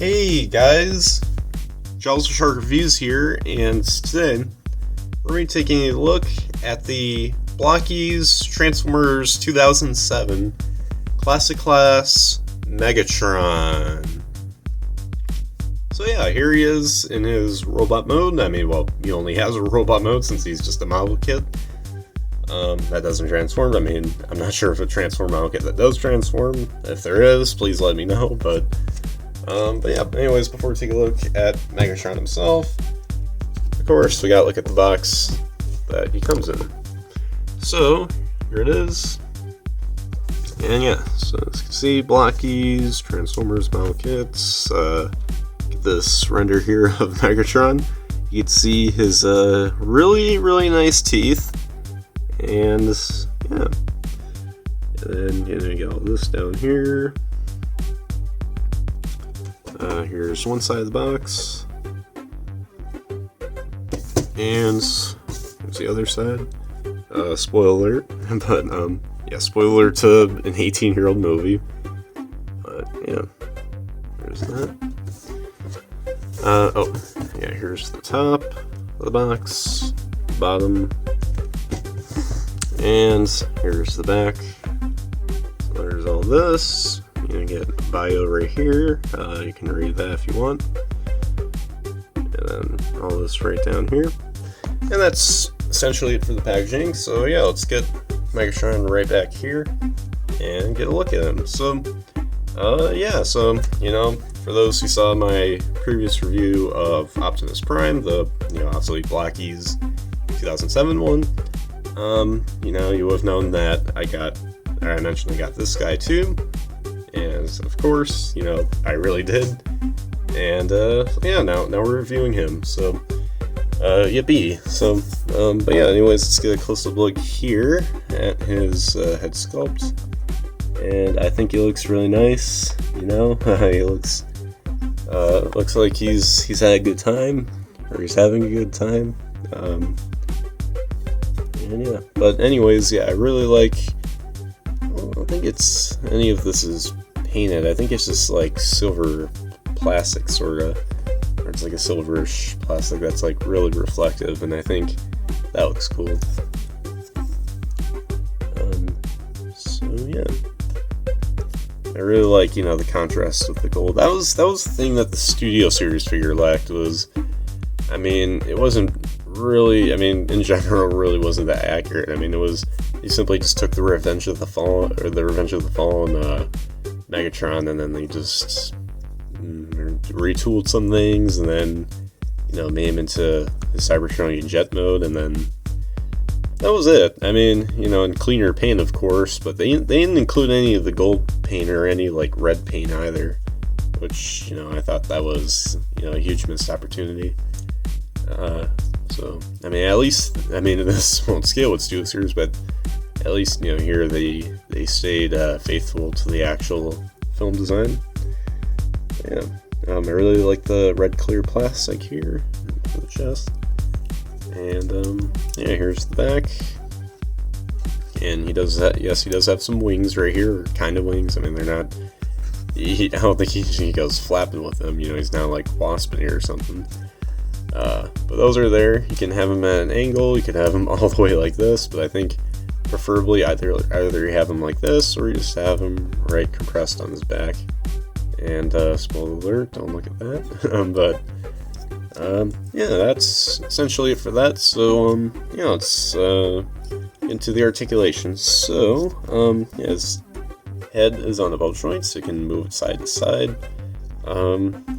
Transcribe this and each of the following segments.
Hey guys, JawsTheSharkReviews here, and today we're going to be taking a look at the Blokees Transformers 2007 Classic Class Megatron. So yeah, here he is in his robot mode. I mean, well, he only has a robot mode since he's just a model kit. That doesn't transform. I mean, I'm not sure if a transform model kit that does transform. If there is, please let me know, but yeah, anyways, before we take a look at Megatron himself, of course, we gotta look at the box that he comes in. So, here it is. And yeah, so as you can see, Blokees, Transformers model kits, get this render here of Megatron. You can see his really nice teeth, and yeah. And then you get all this down here. Here's one side of the box, and here's the other side. Spoiler alert, but yeah, spoiler alert to an 18-year-old movie. But yeah, there's that. Oh, yeah, here's the top of the box, bottom, and here's the back. So there's all this. You get a bio right here. You can read that if you want. And then all this right down here. And that's essentially it for the packaging. So yeah, let's get Megatron right back here and get a look at him. So yeah, so for those who saw my previous review of Optimus Prime, the obviously Blokees 2007 one, you would have known that I mentioned I got this guy too. And of course, I really did. And yeah, now we're reviewing him. So yippee. So but yeah, anyways, let's get a close-up look here at his head sculpt. And I think he looks really nice. He looks like he's had a good time, or he's having a good time. And yeah, but anyways, yeah, I really like. I don't think it's any of this is painted. I think it's just like silver plastic, sorta, or it's like a silverish plastic that's like really reflective, and I think that looks cool. So yeah, I really like the contrast with the gold. That was the thing that the Studio Series figure lacked. Was, I mean, it wasn't really. I mean, in general, really wasn't that accurate. I mean, it was. He simply just took the Revenge of the Fallen Megatron, and then they just retooled some things, and then made him into the Cybertronian jet mode, and then that was it. I mean, and cleaner paint, of course, but they didn't include any of the gold paint or any like red paint either, which I thought that was a huge missed opportunity. So I mean, at least this won't scale with Studio Series, but at least here they stayed faithful to the actual film design. Yeah, I really like the red clear plastic here for the chest, and yeah, here's the back. And he does that. Yes, he does have some wings right here, kind of wings. I mean, they're not. I don't think he goes flapping with them. He's not like wasping here or something. But those are there. You can have them at an angle. You can have them all the way like this. But I think preferably either you have them like this, or you just have them right compressed on his back. And spoiler alert, don't look at that. But yeah, that's essentially it for that. So let's into the articulation. So yeah, his head is on the ball joint, so you can move it side to side.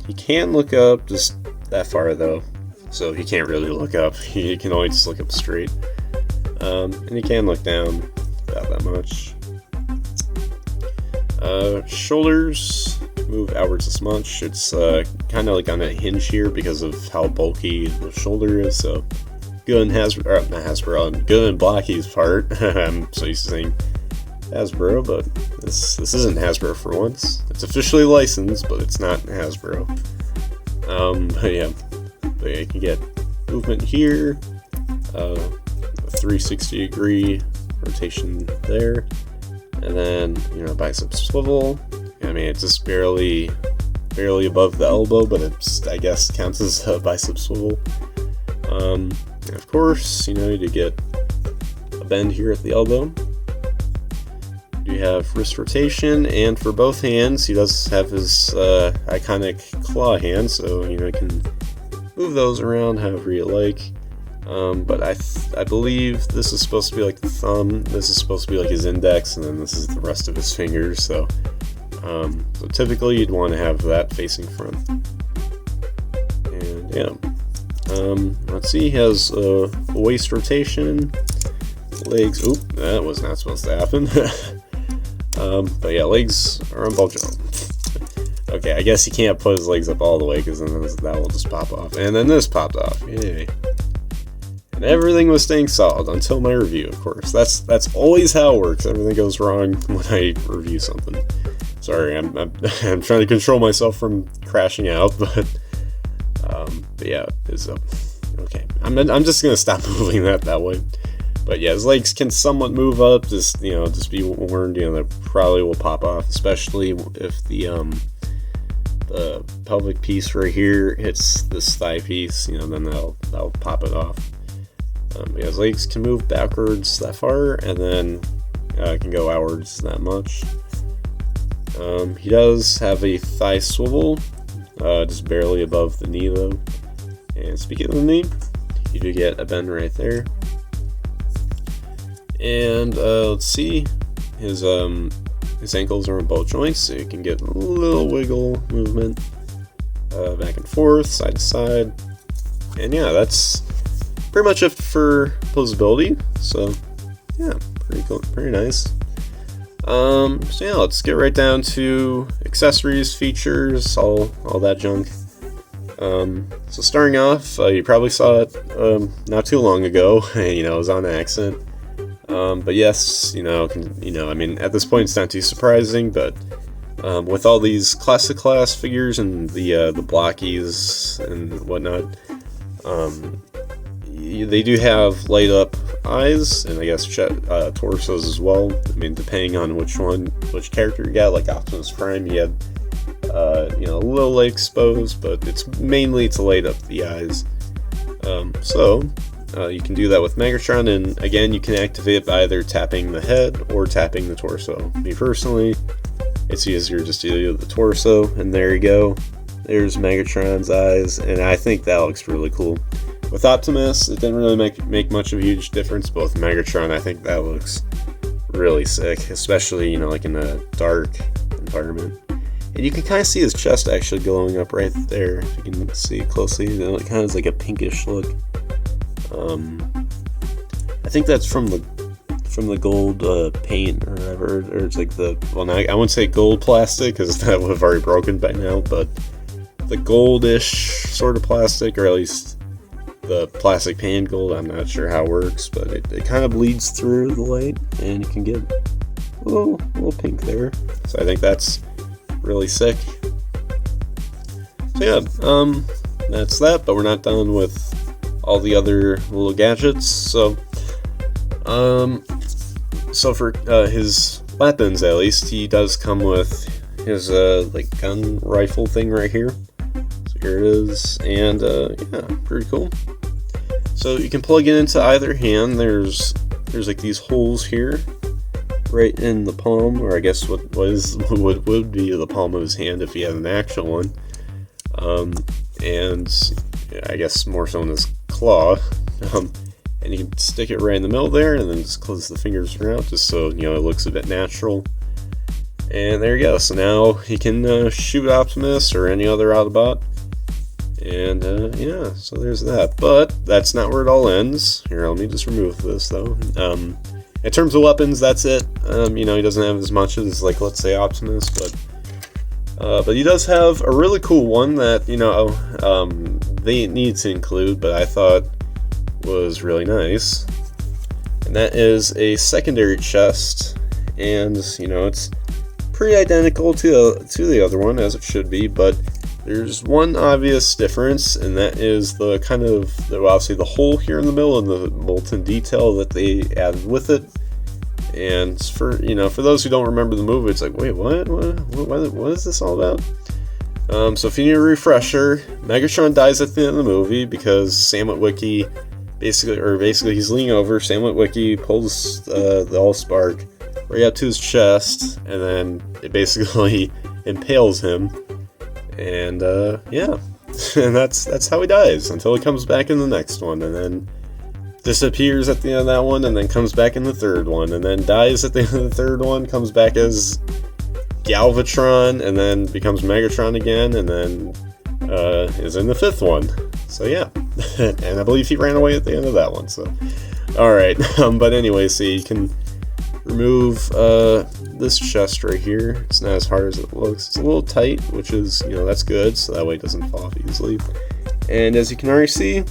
He can look up just that far though, so he can't really look up. He can only just look up straight. And he can look down about that much. Shoulders move outwards this much. It's kind of like on a hinge here because of how bulky the shoulder is. So good in good in Blokees' part. I'm so used to saying Hasbro, but this isn't Hasbro for once. It's officially licensed, but it's not Hasbro. But yeah, you can get movement here. 360-degree rotation there, and then bicep swivel. I mean, it's just barely barely above the elbow, but it's, I guess, counts as a bicep swivel. And of course, you know, you do get a bend here at the elbow. You have wrist rotation, and for both hands, he does have his iconic claw hand, so you know you can move those around however you like. But I believe this is supposed to be like the thumb. This is supposed to be like his index, and then this is the rest of his fingers. So, so typically you'd want to have that facing front. And yeah, let's see. He has a waist rotation, legs. Oop, that was not supposed to happen. But yeah, legs are on ball joint. Okay, I guess he can't put his legs up all the way because then that will just pop off. And then this popped off. Yay. And everything was staying solid until my review, of course. That's always how it works. Everything goes wrong when I review something. Sorry, I'm trying to control myself from crashing out, but yeah, it's up. Okay, I'm just gonna stop moving that way. But yeah, his legs can somewhat move up, just be warned, that probably will pop off, especially if the pelvic piece right here hits this thigh piece, then that'll pop it off. Yeah, his legs can move backwards that far, and then can go outwards that much. He does have a thigh swivel, just barely above the knee though. And speaking of the knee, you do get a bend right there. And let's see, his ankles are on both joints, so you can get a little wiggle movement back and forth, side to side. And yeah, that's pretty much it for posability. So yeah, pretty cool, pretty nice. So yeah, let's get right down to accessories, features, all that junk. So starting off, you probably saw it not too long ago. It was on accident. But yes, I mean, at this point it's not too surprising, but with all these classic class figures and the Blokees and whatnot, they do have light up eyes, and I guess torsos as well. I mean, depending on which character you got, like Optimus Prime, he had a little light exposed, but it's mainly to light up the eyes. You can do that with Megatron, and again, you can activate it by either tapping the head or tapping the torso. Me personally, it's easier just to do the torso, and there you go. There's Megatron's eyes, and I think that looks really cool. With Optimus, it didn't really make much of a huge difference, but with Megatron, I think that looks really sick, especially, like in a dark environment. And you can kind of see his chest actually glowing up right there, if you can see it closely. It kind of has like a pinkish look. I think that's from the gold paint or whatever, or it's like I wouldn't say gold plastic because that would have already broken by now, but the goldish sort of plastic, or at least the plastic paint gold. I'm not sure how it works, but it kind of bleeds through the light, and you can get a little pink there. So I think that's really sick. So yeah, that's that, but we're not done with all the other little gadgets. So for his weapons, at least, he does come with his gun rifle thing right here. So here it is, and yeah, pretty cool. So you can plug it into either hand. There's like these holes here, right in the palm, or I guess what would be the palm of his hand if he had an actual one. And I guess more so in his claw. And you can stick it right in the middle there, and then just close the fingers around, just so it looks a bit natural. And there you go. So now he can shoot Optimus or any other Autobot. And yeah, so there's that. But that's not where it all ends. Here, let me just remove this though. In terms of weapons, that's it. He doesn't have as much as, like, let's say Optimus, but he does have a really cool one that they need to include, but I thought was really nice, and that is a secondary chest. And it's pretty identical to the other one, as it should be, but there's one obvious difference, and that is the kind of obviously the hole here in the middle and the molten detail that they added with it. And for those who don't remember the movie, it's like, wait, what is this all about? So if you need a refresher, Megatron dies at the end of the movie because Sam Witwicky basically he's leaning over, Sam Witwicky pulls the Allspark right up to his chest, and then it basically impales him, and yeah, and that's how he dies until he comes back in the next one, and then disappears at the end of that one, and then comes back in the third one, and then dies at the end of the third one, comes back as Galvatron, and then becomes Megatron again, and then is in the fifth one. So yeah, and I believe he ran away at the end of that one. So, all right, but anyway, so you can remove this chest right here. It's not as hard as it looks. It's a little tight, which is, that's good, so that way it doesn't fall off easily. And as you can already see,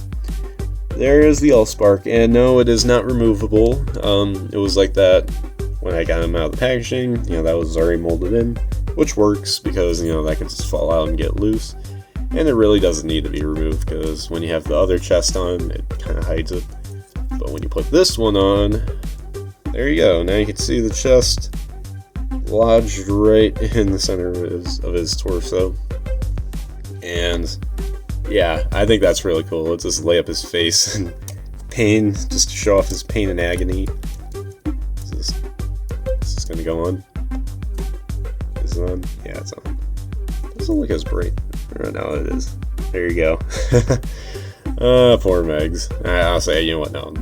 there is the Allspark, and no, it is not removable. It was like that when I got him out of the packaging. That was already molded in, which works because, that can just fall out and get loose. And it really doesn't need to be removed because when you have the other chest on, it kind of hides it. But when you put this one on, there you go. Now you can see the chest lodged right in the center of his torso. And yeah, I think that's really cool. Let's just lay up his face and pain, just to show off his pain and agony. Is this gonna go on? Is it on? Yeah, it's on. Doesn't look as bright. Right now it is. There you go. Poor Megs. I'll say, you know what? No,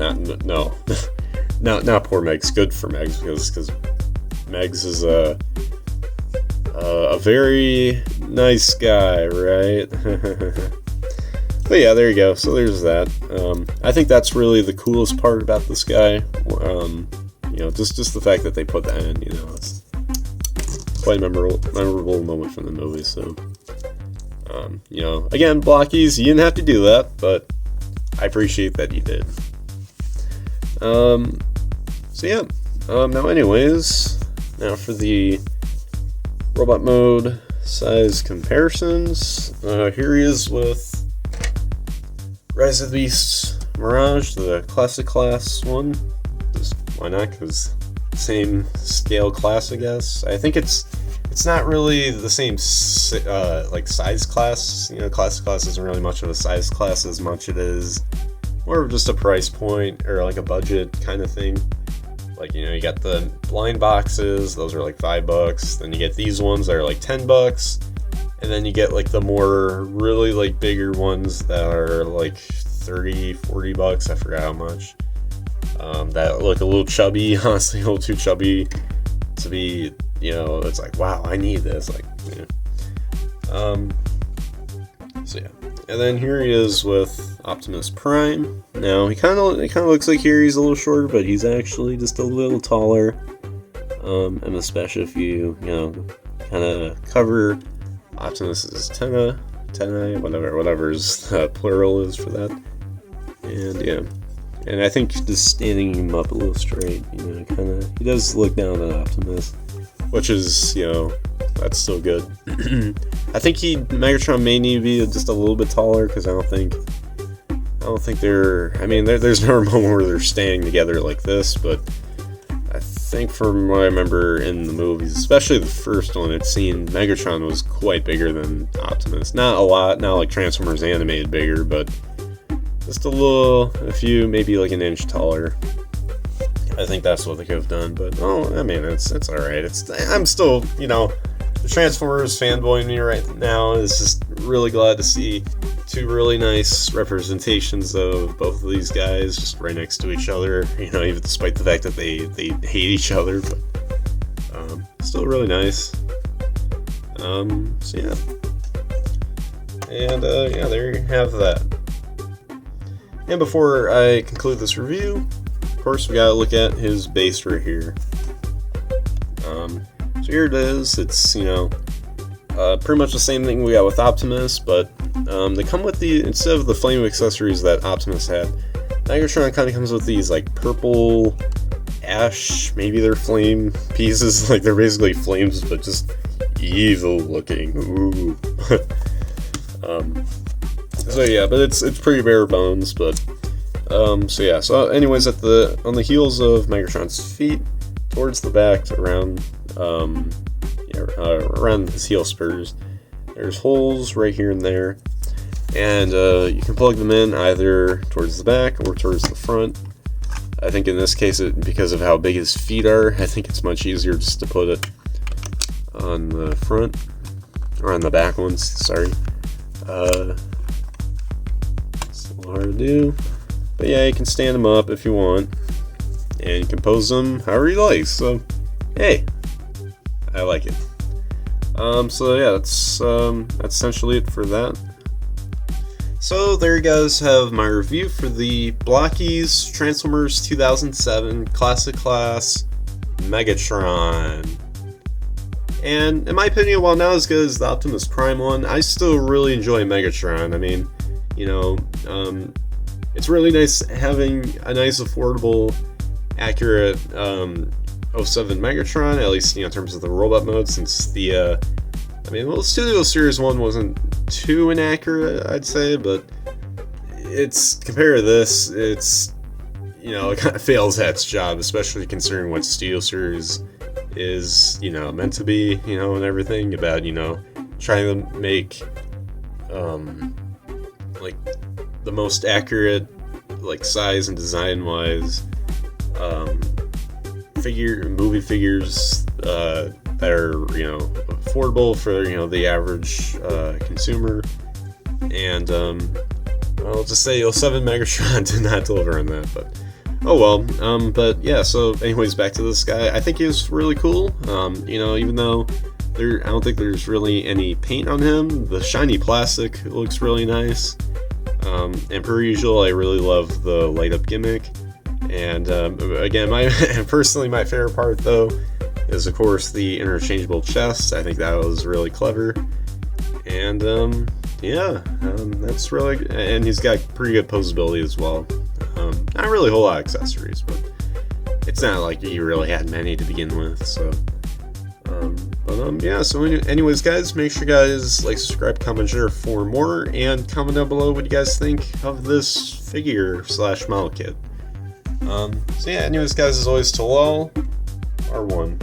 not poor Megs. Good for Megs because Megs is a very nice guy, right? But yeah, there you go. So there's that. I think that's really the coolest part about this guy. Just the fact that they put that in. It's quite a memorable moment from the movie. So, again, Blokees, you didn't have to do that, but I appreciate that you did. So yeah. Now, anyways, now for the robot mode size comparisons. Here he is with Rise of the Beast Mirage, the classic class one. Just why not? Because same scale class, I guess. I think it's not really the same size class. Classic class isn't really much of a size class as much it is more of just a price point or like a budget kind of thing. Like, you got the blind boxes, those are like $5. Then you get these ones that are like $10. And then you get like the more really like bigger ones that are like $30-$40. I forgot how much. That look a little chubby, honestly, a little too chubby to be, it's like, wow, I need this. Like, so yeah. And then here he is with Optimus Prime. Now it kind of looks like here he's a little shorter, but he's actually just a little taller. And especially if you kind of cover Optimus's antennae, whatever's plural is for that. And yeah, and I think just standing him up a little straight, he does look down at Optimus, which is, that's still good. I think Megatron may need to be just a little bit taller because I don't think there's no moment where they're standing together like this, but I think from what I remember in the movies, especially the first one, it seemed Megatron was quite bigger than Optimus. Not a lot, not like Transformers animated bigger, but just a few, maybe like an inch taller. I think that's what they could have done, but it's alright. I'm still, the Transformers fanboy in me right now is just really glad to see two really nice representations of both of these guys just right next to each other, even despite the fact that they hate each other, but still really nice. So yeah. And there you have that. And before I conclude this review, of course, we gotta look at his base right here. So here it is. It's, pretty much the same thing we got with Optimus, but they come with instead of the flame accessories that Optimus had, Megatron kind of comes with these like purple ash, maybe they're flame pieces, like they're basically flames, but just evil looking. Ooh. So yeah, but it's pretty bare bones, but so yeah. So anyways, on the heels of Megatron's feet, towards the back, around his heel spurs, there's holes right here and there, and you can plug them in either towards the back or towards the front. I think in this case, because of how big his feet are, I think it's much easier just to put it on the front, or on the back ones, sorry. It's a little hard to do, but yeah, you can stand them up if you want, and you can pose them however you like, so hey, I like it. So yeah, that's essentially it for that. So there you guys have my review for the Blokees Transformers 2007 Classic Class Megatron. And in my opinion, while not as good as the Optimus Prime one, I still really enjoy Megatron. I mean, you know, it's really nice having a nice, affordable, accurate 07 Megatron, at least, you know, in terms of the robot mode, since the I mean, well, the Studio Series 1 wasn't too inaccurate, I'd say, but it's, compared to this, it's, you know, it kind of fails at its job, especially considering what Studio Series is, you know, meant to be, you know, and everything about, you know, trying to make, like, the most accurate, like, size and design-wise, movie figures, that are, you know, affordable for, you know, the average consumer, and I'll just say 07 Megatron did not deliver on that, but oh well. But yeah, so anyways, back to this guy. I think he was really cool. You know, even though I don't think there's really any paint on him, the shiny plastic looks really nice, and per usual, I really love the light up gimmick. And again, personally my favorite part though is of course the interchangeable chest. I think that was really clever, and yeah, that's really, and he's got pretty good posability as well. Not really a whole lot of accessories, but it's not like he really had many to begin with. So, yeah. So, anyways, guys, make sure you guys like, subscribe, comment, share for more, and comment down below what you guys think of this figure / model kit. So yeah. Anyways, guys, as always, till all are one.